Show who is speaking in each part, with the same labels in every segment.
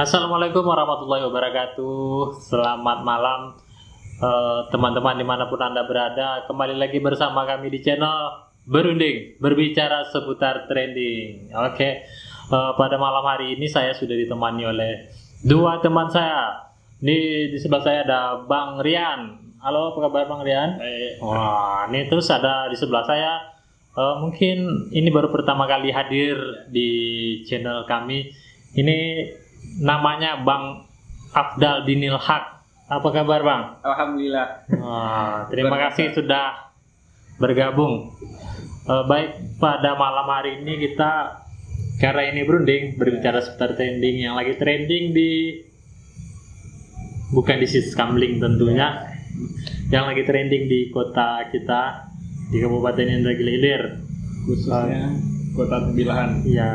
Speaker 1: Assalamualaikum warahmatullahi wabarakatuh. Selamat malam teman-teman dimanapun Anda berada. Kembali lagi bersama kami di channel Berunding, berbicara seputar trending. Oke, pada malam hari ini saya sudah ditemani oleh dua teman saya. Di sebelah saya ada Bang Rian. Halo, apa kabar Bang Rian? Wah, ini terus ada di sebelah saya. Mungkin ini baru pertama kali hadir di channel kami. Ini namanya Bang Afdal Dinil Haq. Apa kabar Bang?
Speaker 2: Alhamdulillah.
Speaker 1: Terima kasih sudah bergabung. Baik, pada malam hari ini kita karena ini berunding berbicara seputar trending yang lagi trending bukan di Siskamling tentunya, yang lagi trending di kota kita di Kabupaten Indragiri Hilir,
Speaker 2: Khususnya Kota Tembilahan.
Speaker 1: Ya.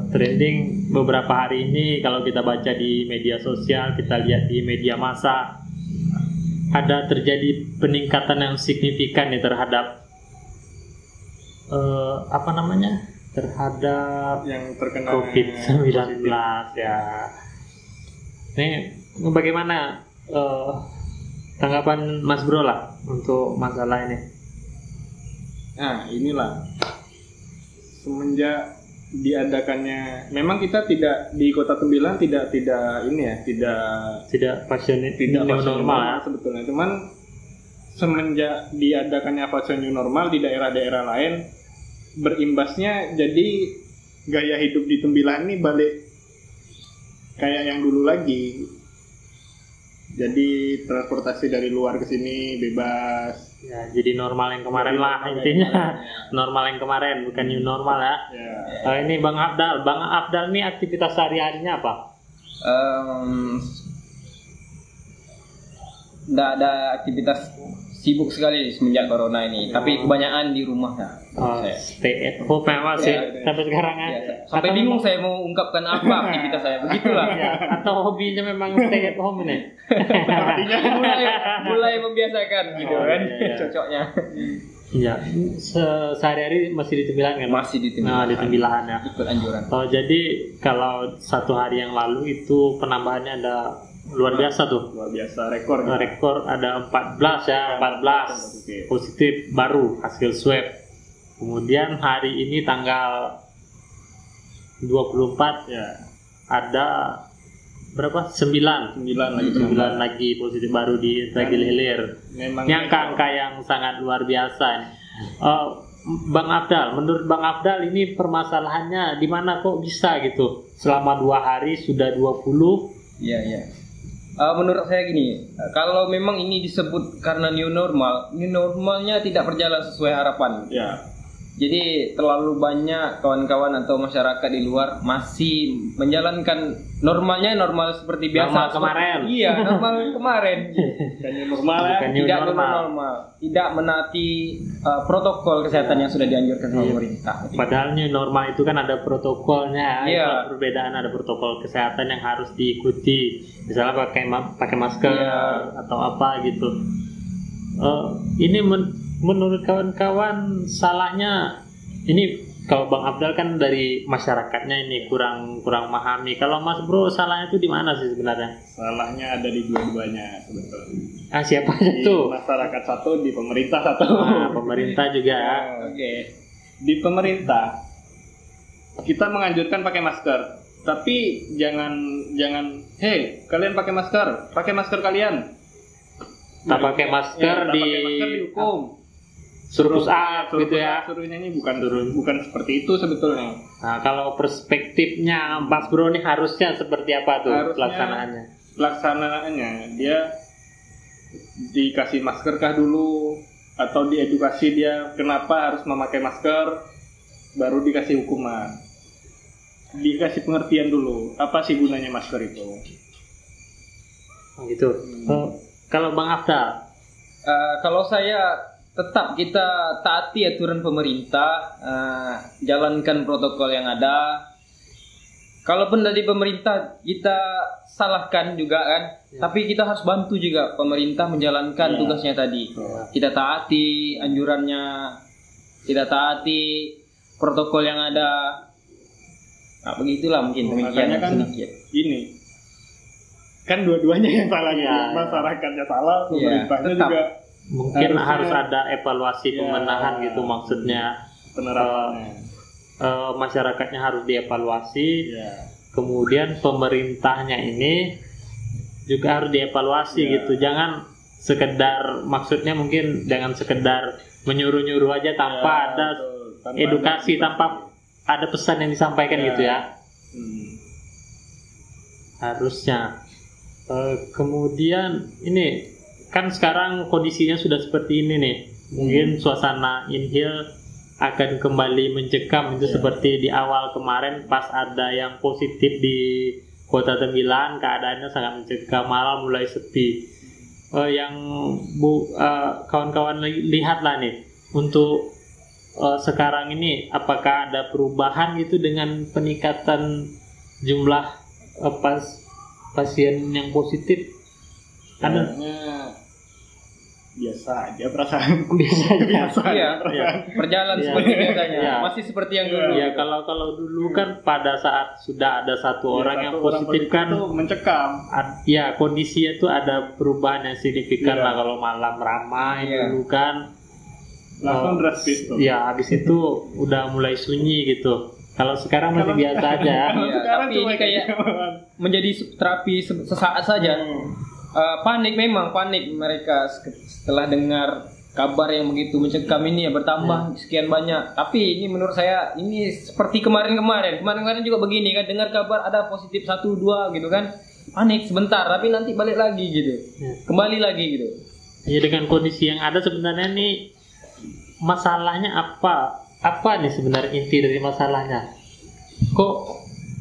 Speaker 1: Trending beberapa hari ini kalau kita baca di media sosial, kita lihat di media massa, ada terjadi peningkatan yang signifikan nih terhadap terhadap
Speaker 2: yang terkena
Speaker 1: COVID-19 ya. Ini bagaimana tanggapan Mas Bro lah untuk masalah ini?
Speaker 2: Nah, inilah semenjak diadakannya, memang kita tidak di Kota Tembilahan tidak
Speaker 1: passion
Speaker 2: normal ya, sebetulnya. Cuman semenjak diadakannya fase new normal di daerah-daerah lain, berimbasnya jadi gaya hidup di Tembilahan ini balik kayak yang dulu lagi. Jadi transportasi dari luar ke sini bebas.
Speaker 1: Ya, jadi normal yang kemarin lah intinya. Normal yang kemarin, bukan new normal ya. Ini Bang Afdal. Bang Afdal ini aktivitas sehari-harinya apa?
Speaker 3: Nggak ada aktivitas, sibuk sekali semenjak corona ini. Tapi kebanyakan di rumah ya.
Speaker 1: Stay at home memang sih sampai sekarang ya.
Speaker 3: Sampai bingung saya mau ungkapkan apa aktivitas saya. Begitulah.
Speaker 1: Ya, atau hobinya memang stay at home ini.
Speaker 3: mulai membiasakan gitu kan. Cocoknya.
Speaker 1: Iya, sehari-hari masih di Tembilahan kan?
Speaker 3: Masih di Tembilahan.
Speaker 1: Di Tembilahan ya.
Speaker 3: Ikut anjuran.
Speaker 1: Jadi kalau satu hari yang lalu itu penambahannya ada luar biasa tuh.
Speaker 2: Luar biasa, rekor.
Speaker 1: Rekor ada 14 ya, 14 positif baru hasil swab. Kemudian hari ini tanggal 24 ya ada berapa? 9 lagi positif baru di Indragiri Hilir. Ini angka-angka yang sangat luar biasa. Bang Afdal, menurut Bang Afdal ini permasalahannya di mana kok bisa gitu? Selama 2 hari sudah 20.
Speaker 3: Iya. Menurut saya gini, kalau memang ini disebut karena new normalnya tidak berjalan sesuai harapan.
Speaker 2: Ya.
Speaker 3: Jadi terlalu banyak kawan-kawan atau masyarakat di luar masih menjalankan normal seperti biasa.
Speaker 1: Kemarin.
Speaker 3: Iya, normal kemarin. Tidak normal. Tidak menaati protokol kesehatan yang sudah dianjurkan oleh pemerintah.
Speaker 1: Padahal new normal itu kan ada protokolnya.
Speaker 3: Iya.
Speaker 1: Perbedaan ada protokol kesehatan yang harus diikuti. Misalnya pakai masker atau apa gitu. Ini menurut kawan-kawan salahnya ini, kalau Bang Afdal kan dari masyarakatnya ini kurang memahami. Kalau Mas Bro salahnya itu di mana sih sebenarnya?
Speaker 2: Salahnya ada di dua-duanya sebetulnya.
Speaker 1: Siapa aja tuh?
Speaker 2: Masyarakat satu, di pemerintah satu.
Speaker 1: Pemerintah juga.
Speaker 2: Oke. Di pemerintah kita menganjurkan pakai masker. Tapi jangan hey, kalian pakai masker kalian.
Speaker 1: Tak pakai masker
Speaker 2: dihukum.
Speaker 1: Suruh push up gitu ya.
Speaker 2: Suruhnya ini bukan seperti itu sebetulnya.
Speaker 1: Nah, kalau perspektifnya Mas Bro ini harusnya seperti apa tuh pelaksanaannya? Dia dikasih masker kah dulu, atau diedukasi dia kenapa harus memakai masker, baru dikasih hukuman. Dikasih pengertian dulu, apa sih gunanya masker itu? Gitu. Kalau Bang Afdal,
Speaker 3: kalau saya tetap kita taati aturan pemerintah, jalankan protokol yang ada. Kalaupun dari pemerintah kita salahkan juga kan, tapi kita harus bantu juga pemerintah menjalankan tugasnya tadi. Kita taati anjurannya, kita taati protokol yang ada. Nah, begitulah mungkin demikian
Speaker 2: Makanya kan
Speaker 3: sedikit.
Speaker 2: ini kan dua-duanya yang salah gitu.
Speaker 1: Iya.
Speaker 2: Masyarakatnya salah, pemerintahnya
Speaker 3: tetap.
Speaker 2: juga
Speaker 1: Mungkin
Speaker 2: Harusnya-
Speaker 1: harus ada evaluasi
Speaker 2: Ya.
Speaker 1: pemenahan gitu maksudnya.
Speaker 2: penerapannya.
Speaker 1: Masyarakatnya harus dievaluasi,
Speaker 2: Iya.
Speaker 1: kemudian pemerintahnya ini juga harus dievaluasi
Speaker 2: Ya.
Speaker 1: gitu. Jangan sekedar, maksudnya mungkin jangan sekedar menyuruh-nyuruh aja tanpa
Speaker 2: Ya,
Speaker 1: ada
Speaker 2: betul. Tanpa
Speaker 1: edukasi,
Speaker 2: ada
Speaker 1: tanpa ada pesan yang disampaikan
Speaker 2: Ya.
Speaker 1: gitu ya.
Speaker 2: Hmm.
Speaker 1: Harusnya. Kemudian ini kan sekarang kondisinya sudah seperti ini nih. Mungkin suasana Inhil akan kembali mencekam itu
Speaker 2: Ya.
Speaker 1: seperti di awal kemarin pas ada yang positif di Kota Tembilan, keadaannya sangat mencekam, malah mulai sepi. Yang kawan-kawan lihatlah nih untuk sekarang ini apakah ada perubahan gitu dengan peningkatan jumlah pasien yang positif? Ada
Speaker 2: Kayaknya biasa aja perasaan.
Speaker 1: biasanya.
Speaker 3: Iya,
Speaker 2: perasaan.
Speaker 3: berjalan
Speaker 1: Iya.
Speaker 3: seperti biasanya.
Speaker 1: Iya.
Speaker 3: Masih seperti yang dulu.
Speaker 1: Ya kalau dulu kan pada saat sudah ada satu orang yang
Speaker 2: Satu orang
Speaker 1: positif kan,
Speaker 2: itu mencekam.
Speaker 1: ya kondisinya tuh ada perubahan yang signifikan
Speaker 2: Iya.
Speaker 1: lah. Kalau malam ramai
Speaker 3: Iya.
Speaker 1: dulu kan,
Speaker 2: Langsung drastis tuh.
Speaker 1: ya habis itu udah mulai sunyi gitu. Kalau sekarang masih
Speaker 2: Kalau-
Speaker 1: biasa aja.
Speaker 2: Kalau
Speaker 3: Iya,
Speaker 2: sekarang
Speaker 3: tapi
Speaker 2: cuma
Speaker 3: ini kayak menjadi terapi sesaat saja. Panik memang, panik mereka setelah dengar kabar yang begitu mencekam ini ya bertambah sekian banyak. Tapi ini menurut saya ini seperti kemarin-kemarin juga begini kan, dengar kabar ada positif 1-2 gitu kan, panik sebentar tapi nanti balik lagi gitu,
Speaker 1: Ya.
Speaker 3: kembali lagi gitu.
Speaker 1: Ya dengan kondisi yang ada sebenarnya nih masalahnya apa? Apa nih sebenarnya inti dari masalahnya? Kok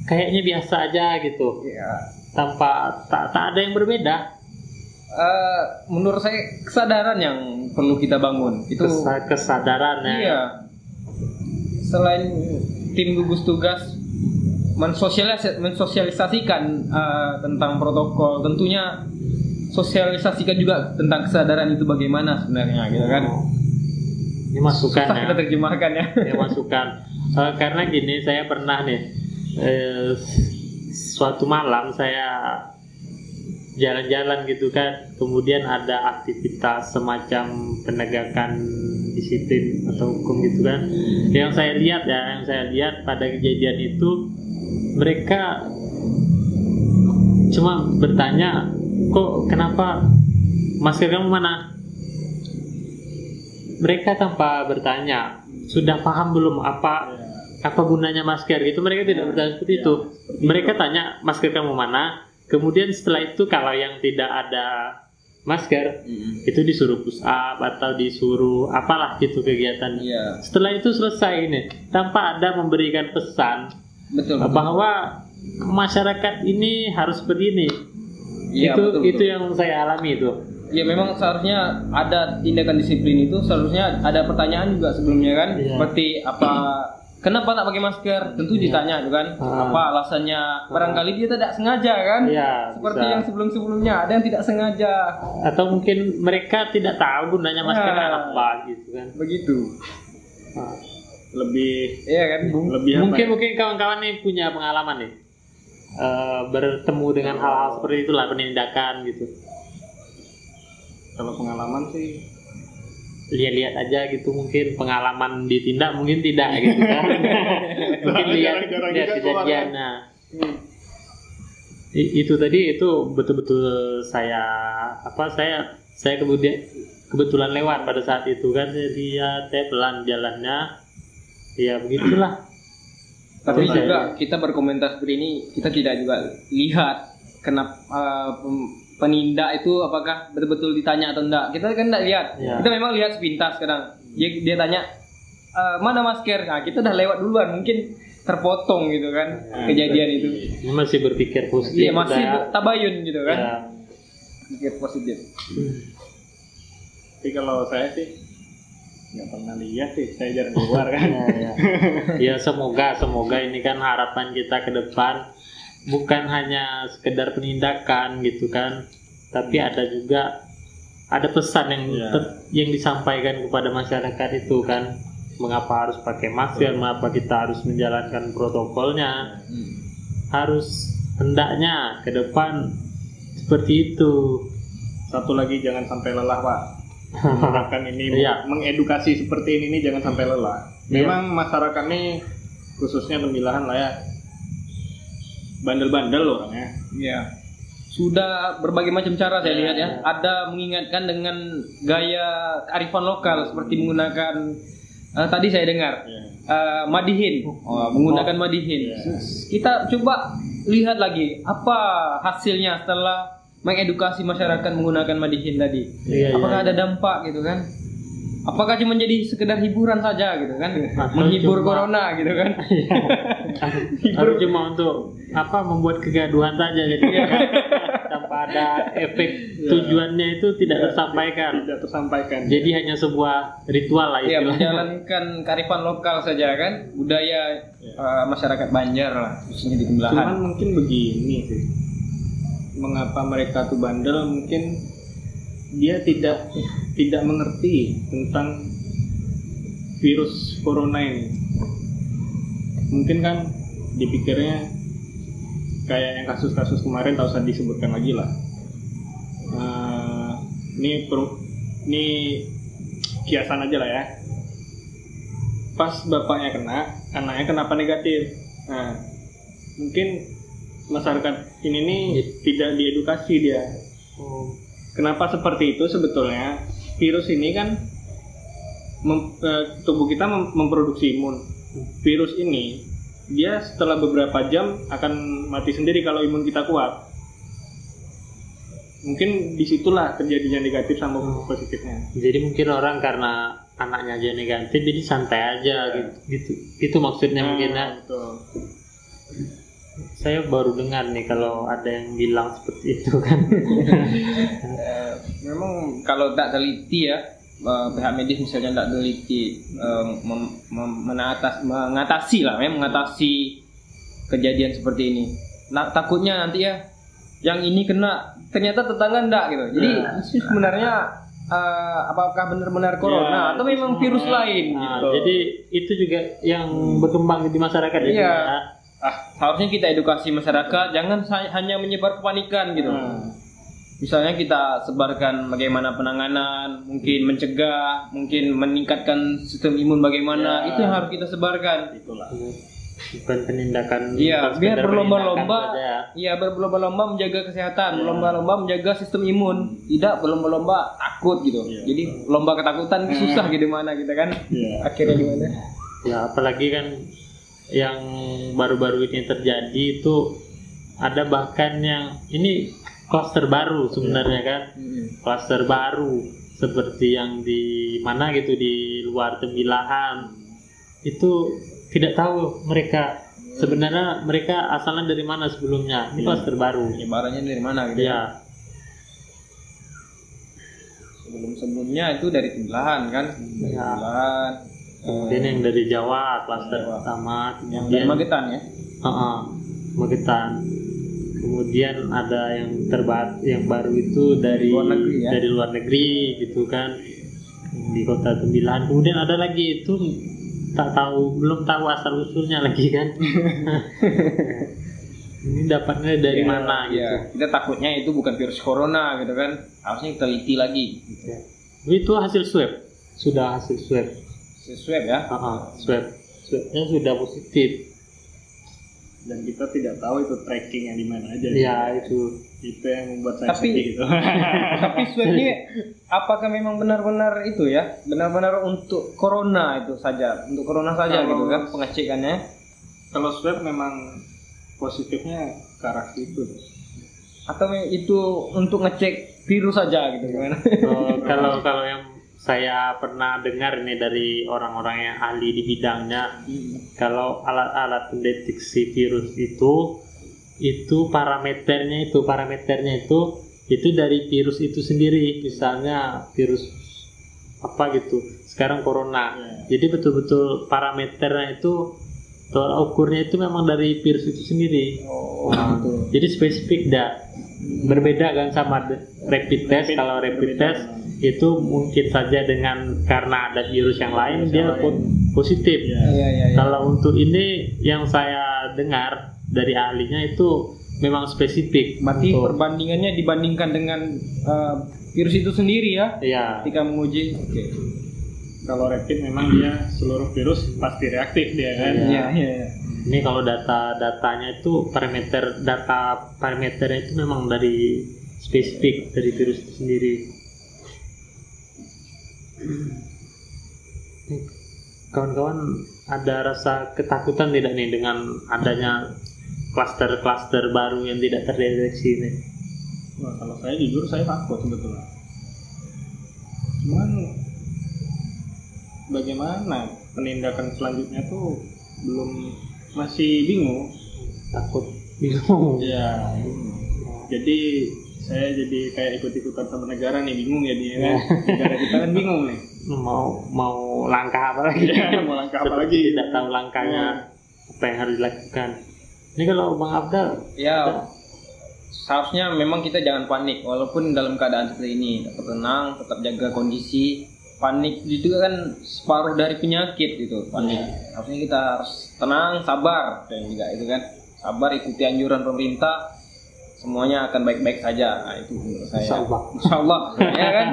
Speaker 1: kayaknya biasa aja gitu,
Speaker 3: Ya.
Speaker 1: tanpa tak ada yang berbeda.
Speaker 3: Menurut saya kesadaran yang perlu kita bangun itu.
Speaker 1: Kesadaran ya.
Speaker 3: Iya. Selain tim gugus tugas mensosialisasikan tentang protokol, tentunya sosialisasikan juga tentang kesadaran itu bagaimana sebenarnya, gitu kan?
Speaker 1: Ini masukan
Speaker 3: Susah
Speaker 1: ya.
Speaker 3: kita terjemahkan ya.
Speaker 1: Ini masukan. Karena gini, saya pernah nih suatu malam saya jalan-jalan gitu kan, kemudian ada aktivitas semacam penegakan disiplin atau hukum gitu kan. Yang saya lihat pada kejadian itu mereka cuma bertanya, kok kenapa masker kamu mana? Mereka tanpa bertanya, sudah paham belum apa gunanya masker gitu. Mereka tidak bertanya seperti itu. Mereka tanya masker kamu mana. Kemudian setelah itu kalau yang tidak ada masker itu disuruh push up atau disuruh apalah gitu kegiatan.
Speaker 3: Iya.
Speaker 1: Setelah itu selesai ini tanpa ada memberikan pesan
Speaker 3: Betul.
Speaker 1: bahwa masyarakat ini harus seperti ini.
Speaker 3: Iya,
Speaker 1: itu
Speaker 3: betul,
Speaker 1: itu
Speaker 3: betul.
Speaker 1: yang saya alami itu.
Speaker 3: Ya memang seharusnya ada tindakan disiplin itu, seharusnya ada pertanyaan juga sebelumnya kan,
Speaker 1: Iya.
Speaker 3: seperti apa, kenapa tak pakai masker, tentu ditanya tuh kan, apa alasannya, barangkali dia tidak sengaja kan,
Speaker 1: Iya,
Speaker 3: seperti
Speaker 1: bisa.
Speaker 3: yang sebelum-sebelumnya ada yang tidak sengaja,
Speaker 1: Atau mungkin mereka tidak tahu gunanya masker
Speaker 3: Ya.
Speaker 1: apa gitu kan.
Speaker 3: begitu,
Speaker 1: Nah,
Speaker 2: Lebih
Speaker 3: iya kan,
Speaker 2: lebih apa ya?
Speaker 1: mungkin kawan-kawan nih punya pengalaman nih bertemu dengan hal-hal seperti itulah, penindakan gitu.
Speaker 2: Kalau pengalaman sih
Speaker 1: Lihat-lihat aja gitu, mungkin pengalaman ditindak mungkin tidak gitu kan. Mungkin lihat
Speaker 2: Jarang-jarang
Speaker 1: lihat
Speaker 2: juga keluar
Speaker 1: kejadian.
Speaker 2: kan.
Speaker 1: Nah, itu tadi itu betul-betul saya kebetulan lewat pada saat itu kan, saya lihat, saya pelan jalannya, ya begitulah.
Speaker 3: tapi
Speaker 1: Betul,
Speaker 3: juga kita berkomentar seperti ini, kita tidak juga lihat kenapa penindak itu apakah betul-betul ditanya atau enggak, kita kan enggak lihat,
Speaker 1: Ya.
Speaker 3: kita memang lihat sepintas kadang, dia tanya mana masker, nah kita udah lewat duluan, mungkin terpotong gitu kan kejadian itu.
Speaker 1: Ini masih berpikir positif.
Speaker 3: Iya, masih
Speaker 1: udah.
Speaker 3: tabayun gitu kan.
Speaker 1: Ya.
Speaker 3: Pikir positif.
Speaker 2: tapi kalau saya sih nggak pernah lihat sih, saya jarang keluar kan.
Speaker 1: Ya semoga ini kan harapan kita ke depan, bukan hanya sekedar penindakan gitu kan, tapi ada juga pesan yang
Speaker 2: Ya.
Speaker 1: yang disampaikan kepada masyarakat itu kan. mengapa harus pakai masker, mengapa kita harus menjalankan protokolnya. Harus hendaknya ke depan seperti itu.
Speaker 2: Satu lagi, jangan sampai lelah, Pak. Masyarakat ini
Speaker 1: Iya.
Speaker 2: mengedukasi seperti ini jangan sampai lelah.
Speaker 1: Iya.
Speaker 2: Memang masyarakat ini khususnya Tembilahan lah ya, bandel-bandel orangnya.
Speaker 3: Iya. Sudah berbagai macam cara saya lihat ya. Ada mengingatkan dengan gaya kearifan lokal seperti menggunakan tadi saya dengar madihin, menggunakan madihin. Kita coba lihat lagi apa hasilnya setelah mengedukasi masyarakat menggunakan madihin tadi. Apakah ada dampak gitu kan? Apakah cuma jadi sekedar hiburan saja gitu kan? Menghibur corona gitu kan?
Speaker 1: Atau cuma untuk membuat kegaduhan saja gitu kan? Tanpa ada efek tujuannya itu tidak tersampaikan.
Speaker 2: Tidak tersampaikan.
Speaker 1: Jadi hanya sebuah ritual lah
Speaker 3: Iya,
Speaker 1: istilahnya.
Speaker 3: menjalankan kearifan lokal saja kan, budaya masyarakat Banjar lah, khususnya di
Speaker 2: Cuman
Speaker 3: Tembilahan.
Speaker 2: mungkin begini sih, mengapa mereka tuh bandel? Mungkin dia tidak mengerti tentang virus corona ini. Mungkin kan dipikirnya kayak yang kasus-kasus kemarin, tak usah disebutkan lagi lah. Ini kiasan aja lah ya. Pas bapaknya kena, anaknya kenapa negatif? Nah, mungkin masyarakat ini nih tidak diedukasi dia. Kenapa seperti itu? Sebetulnya virus ini kan tubuh kita memproduksi imun. Virus ini dia setelah beberapa jam akan mati sendiri kalau imun kita kuat. Mungkin disitulah terjadinya negatif sama positifnya.
Speaker 1: Jadi mungkin orang karena anaknya aja negatif jadi santai aja gitu. Itu maksudnya mungkin ya.
Speaker 2: Betul.
Speaker 1: Saya baru dengar nih kalau ada yang bilang seperti itu kan.
Speaker 3: Memang kalau tak teliti ya, pihak medis misalnya tak teliti mengatasi kejadian seperti ini. Nah, takutnya nanti ya yang ini kena ternyata tetangga enggak gitu. Jadi itu sebenarnya apakah benar-benar corona atau memang virus lain gitu.
Speaker 1: Jadi itu juga yang berkembang di masyarakat ya.
Speaker 3: Iya. Harusnya kita edukasi masyarakat, jangan hanya menyebar kepanikan gitu. Misalnya kita sebarkan bagaimana penanganan, mungkin mencegah, mungkin meningkatkan sistem imun bagaimana, itu yang harus kita sebarkan.
Speaker 2: Itulah.
Speaker 1: Bukan penindakan.
Speaker 3: Iya, biar
Speaker 1: sekedar
Speaker 3: berlomba-lomba.
Speaker 1: penindakan saja.
Speaker 3: Iya, berlomba-lomba menjaga kesehatan, berlomba-lomba menjaga sistem imun, tidak berlomba-lomba takut gitu. Jadi lomba ketakutan susah gitu mana kita kan? Akhirnya gimana?
Speaker 1: Ya apalagi kan yang baru-baru ini terjadi itu ada bahkan yang ini klaster baru sebenarnya kan, klaster baru seperti yang di mana gitu di luar Tembilahan itu tidak tahu mereka sebenarnya mereka asalnya dari mana sebelumnya, ini klaster baru.
Speaker 3: Penyebarannya dari mana gitu?
Speaker 1: Ya.
Speaker 3: Sebelum-sebelumnya itu dari Tembilahan kan? Dari Tembilahan.
Speaker 1: Kemudian yang dari Jawa klaster pertama,
Speaker 3: Yang dari Magetan ya?
Speaker 1: Magetan. Kemudian ada yang yang baru itu dari
Speaker 3: luar negeri, ya?
Speaker 1: Dari luar negeri gitu kan, di kota Tembilahan. Kemudian ada lagi itu belum tahu asal usulnya lagi kan. Ini dapatnya dari mana gitu.
Speaker 3: Kita takutnya itu bukan virus corona gitu kan, harusnya kita teliti lagi.
Speaker 1: Itu hasil swab, sudah hasil swab.
Speaker 3: Swab ya?
Speaker 1: Swabnya sudah positif.
Speaker 2: Dan kita tidak tahu itu trackingnya di mana aja.
Speaker 1: Ya itu
Speaker 2: yang membuat saya sedih gitu.
Speaker 3: Tapi swabnya apakah memang benar-benar itu ya? Benar-benar untuk corona itu saja, untuk corona saja gitu kan pengecekannya?
Speaker 2: Kalau swab memang positifnya ke arah situ.
Speaker 3: Atau itu untuk ngecek virus saja gitu gimana?
Speaker 1: Kalau yang saya pernah dengar ini dari orang-orang yang ahli di bidangnya, kalau alat-alat pendeteksi virus itu parameternya itu dari virus itu sendiri. Misalnya virus apa gitu, sekarang corona. Jadi betul-betul parameternya itu tolak ukurnya itu memang dari virus itu sendiri. Jadi spesifik berbeda kan sama rapid test. Kalau rapid test itu mungkin saja karena ada virus yang lain dia positif.
Speaker 3: Iya.
Speaker 1: Kalau untuk ini yang saya dengar dari ahlinya itu memang spesifik.
Speaker 3: Berarti
Speaker 1: untuk-
Speaker 3: perbandingannya dibandingkan dengan virus itu sendiri ya?
Speaker 1: Iya.
Speaker 3: Ketika menguji. Oke.
Speaker 2: Kalau rapid memang dia seluruh virus pasti reaktif dia kan.
Speaker 1: Iya.
Speaker 3: Iya.
Speaker 1: Ini kalau data-datanya itu parameternya itu memang dari spesifik dari virus itu sendiri. Kawan-kawan ada rasa ketakutan tidak nih dengan adanya klaster-klaster baru yang tidak terdeteksi ini?
Speaker 2: Wah, kalau saya jujur saya takut sebetulnya. Cuman bagaimana penindakan selanjutnya tuh masih bingung.
Speaker 1: Takut bingung.
Speaker 2: Ya. Jadi saya jadi kayak ikut-ikutan sama negara nih, bingung ya dia kan. Negara kita kan bingung nih.
Speaker 1: Mau langkah apa lagi?
Speaker 2: Ya, mau langkah apa lagi?
Speaker 1: Tidak tahu langkahnya apa yang harus dilakukan. Ini kalau Bang Abdal,
Speaker 3: Ya, seharusnya memang kita jangan panik walaupun dalam keadaan seperti ini. Tetap tenang, tetap jaga kondisi. Panik itu kan separuh dari penyakit gitu. Panik. Harusnya kita harus tenang, sabar dan juga itu kan. Sabar, ikuti anjuran pemerintah. Semuanya akan baik-baik saja. Nah, itu menurut saya. Insya Allah, ya kan?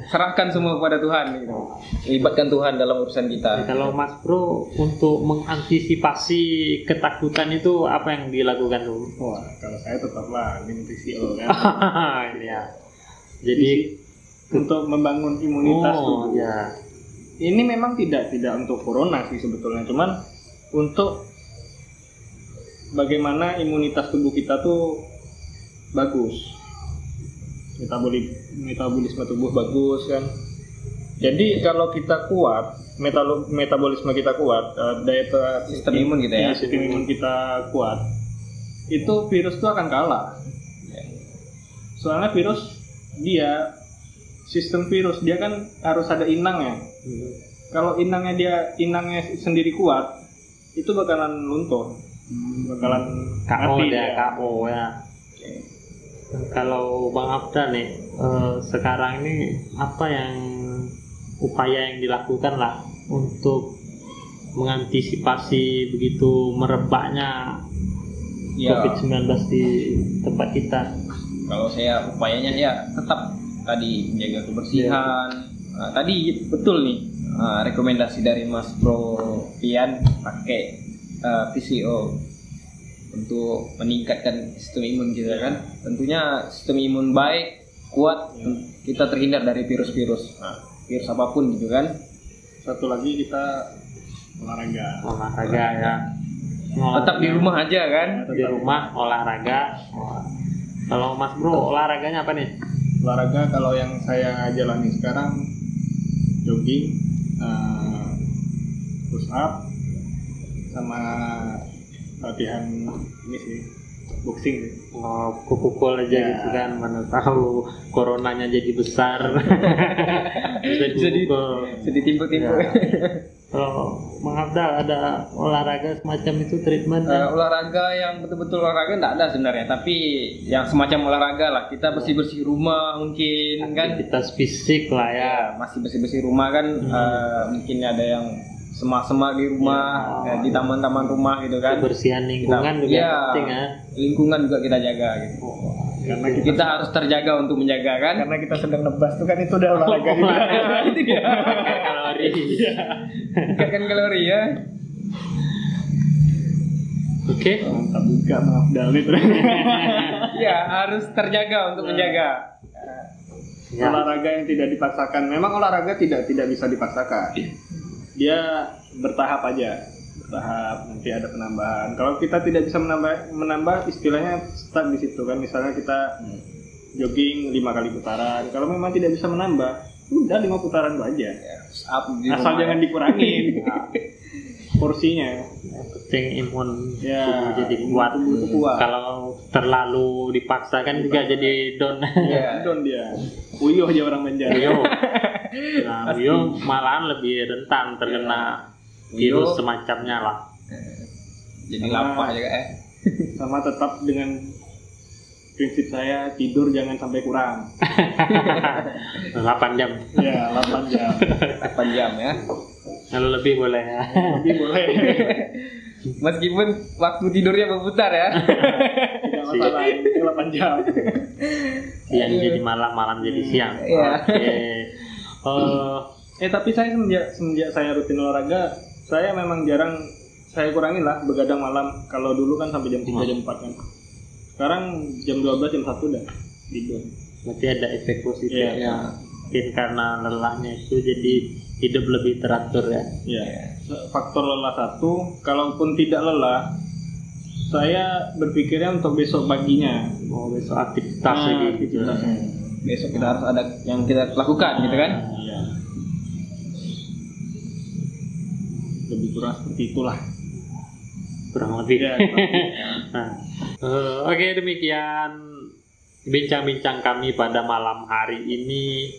Speaker 3: Serahkan semua kepada Tuhan gitu. Libatkan Tuhan dalam urusan kita.
Speaker 1: kalau Mas Bro untuk mengantisipasi ketakutan itu apa yang dilakukan tuh?
Speaker 2: Wah, kalau saya tetaplah minum PCO kan.
Speaker 1: Ya. Jadi
Speaker 2: Untuk membangun imunitas tubuh.
Speaker 1: ya.
Speaker 2: Ini memang tidak untuk corona sih sebetulnya, cuman untuk bagaimana imunitas tubuh kita tuh bagus, metabolisme tubuh bagus kan. Jadi kalau kita kuat, metabolisme kita kuat, daya
Speaker 3: Sistem imun kita ya.
Speaker 2: sistem imun kita kuat, itu virus tuh akan kalah. Soalnya sistem virus dia kan harus ada inangnya. Kalau inangnya sendiri kuat, itu bakalan luntur, bakalan
Speaker 1: KO
Speaker 2: mati
Speaker 1: dia, KO ya. Kalau Bang Abda nih, sekarang ini apa yang upaya yang dilakukan lah untuk mengantisipasi begitu merebaknya
Speaker 3: Ya.
Speaker 1: COVID-19 di tempat kita?
Speaker 3: Kalau saya upayanya ya tetap tadi menjaga kebersihan. Nah, tadi betul nih rekomendasi dari Mas Bro Pian pakai PCO untuk meningkatkan sistem imun kita kan. Tentunya sistem imun baik, kuat, kita terhindar dari virus-virus. Nah, virus apapun gitu kan.
Speaker 2: Satu lagi kita
Speaker 1: Olahraga ya.
Speaker 3: Tetap di rumah aja kan.
Speaker 1: Di rumah olahraga. Kalau Mas Bro olahraganya apa nih?
Speaker 2: Olahraga kalau yang saya jalani sekarang jogging, push up, sama latihan ini sih, boxing sih.
Speaker 1: Pukul aja
Speaker 2: Ya.
Speaker 1: gitu kan, mana tahu coronanya jadi besar. Bisa dipukul.
Speaker 3: Bisa ditimpuk-timpuk.
Speaker 1: Ya. Kalau Bang Abdal ada olahraga semacam itu treatment?
Speaker 3: Olahraga yang betul-betul olahraga enggak ada sebenarnya, tapi yang semacam olahraga lah, kita bersih-bersih rumah mungkin kan.
Speaker 1: Aktivitas fisik lah ya.
Speaker 3: Ya, masih bersih-bersih rumah kan. Mungkin ada yang semak-semak di rumah, di taman-taman rumah gitu kan.
Speaker 1: Kebersihan lingkungan juga
Speaker 3: Ya,
Speaker 1: penting ya.
Speaker 3: lingkungan juga kita jaga gitu.
Speaker 2: Karena
Speaker 3: Kita harus terjaga untuk menjaga kan.
Speaker 2: karena kita sedang nebas tuh kan itu udah olahraga juga.
Speaker 3: Itu dia.
Speaker 1: Kalori.
Speaker 3: Tingkatkan kalori ya.
Speaker 1: Oke.
Speaker 2: Mantap juga, maaf Dalit.
Speaker 3: Ya, harus terjaga untuk menjaga.
Speaker 1: Ya.
Speaker 2: Olahraga yang tidak dipaksakan, memang olahraga tidak bisa dipaksakan. Dia bertahap aja, bertahap, nanti ada penambahan. Kalau kita tidak bisa menambah istilahnya stuck di situ kan. Misalnya kita jogging 5 kali putaran. Kalau memang tidak bisa menambah, udah 5 putaran itu aja.
Speaker 3: Up di
Speaker 2: Asal
Speaker 3: rumah.
Speaker 2: jangan dikurangin porsinya.
Speaker 1: Yang penting imun
Speaker 2: Ya,
Speaker 1: tubuh jadi kuat.
Speaker 2: tubuh itu kuat.
Speaker 1: Kalau terlalu dipaksakan juga jadi down.
Speaker 3: Ya.
Speaker 2: Down dia. Uyuh aja orang Banjar.
Speaker 1: Uyuh. Nah, uyuh malahan lebih rentan terkena virus semacamnya lah.
Speaker 3: Jadi lapar juga
Speaker 2: Sama tetap dengan prinsip saya, tidur jangan sampai kurang.
Speaker 1: 8 jam.
Speaker 2: Ya, 8 jam.
Speaker 3: 8 jam ya.
Speaker 1: Kalau lebih boleh ya.
Speaker 2: Lebih boleh.
Speaker 3: Meskipun waktu tidurnya berputar ya.
Speaker 2: Tidak masalah, ini 8 jam.
Speaker 1: Siang jadi malam, malam jadi siang.
Speaker 3: Iya.
Speaker 1: Oke.
Speaker 2: Tapi saya semenjak saya rutin olahraga, saya memang jarang, saya kurangi lah begadang malam. Kalau dulu kan sampai jam 3 jam 4 kan. Sekarang jam 12 jam 1 udah tidur.
Speaker 1: Berarti ada efek positifnya.
Speaker 2: Iya.
Speaker 1: Mungkin karena lelahnya itu jadi hidup lebih teratur ya.
Speaker 2: Ya, faktor lelah satu. Kalaupun tidak lelah, saya berpikirnya untuk besok paginya.
Speaker 1: Mau besok aktivitas
Speaker 2: Nah,
Speaker 1: lagi.
Speaker 2: aktivitasnya.
Speaker 3: Besok kita harus ada yang kita lakukan gitu kan.
Speaker 2: Iya. Lebih kurang seperti itulah.
Speaker 1: Kurang lebih.
Speaker 2: Ya,
Speaker 1: Nah, oke, demikian bincang-bincang kami pada malam hari ini.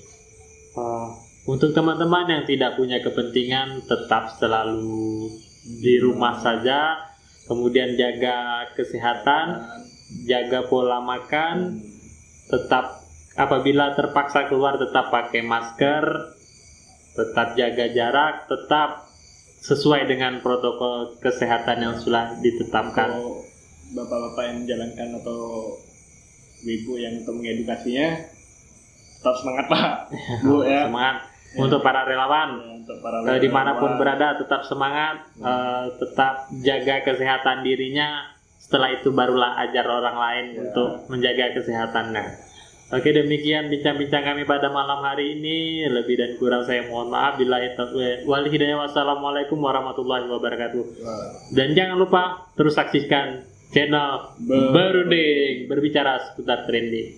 Speaker 1: Untuk teman-teman yang tidak punya kepentingan, tetap selalu di rumah saja, kemudian jaga kesehatan, jaga pola makan, tetap apabila terpaksa keluar tetap pakai masker, tetap jaga jarak, tetap sesuai dengan protokol kesehatan yang sudah ditetapkan.
Speaker 2: Kalau bapak-bapak yang menjalankan atau ibu yang untuk mengedukasinya, tetap semangat Pak, Bu ya.
Speaker 1: Semangat untuk para relawan.
Speaker 2: Untuk para
Speaker 1: Dimanapun berada tetap semangat, tetap jaga kesehatan dirinya. Setelah itu barulah ajar orang lain untuk menjaga kesehatannya. Oke, demikian bincang-bincang kami pada malam hari ini. Lebih dan kurang saya mohon maaf. Billahi taufiq wal hidayah. Wassalamualaikum warahmatullahi wabarakatuh. Dan jangan lupa terus saksikan channel Berunding berbicara seputar trending.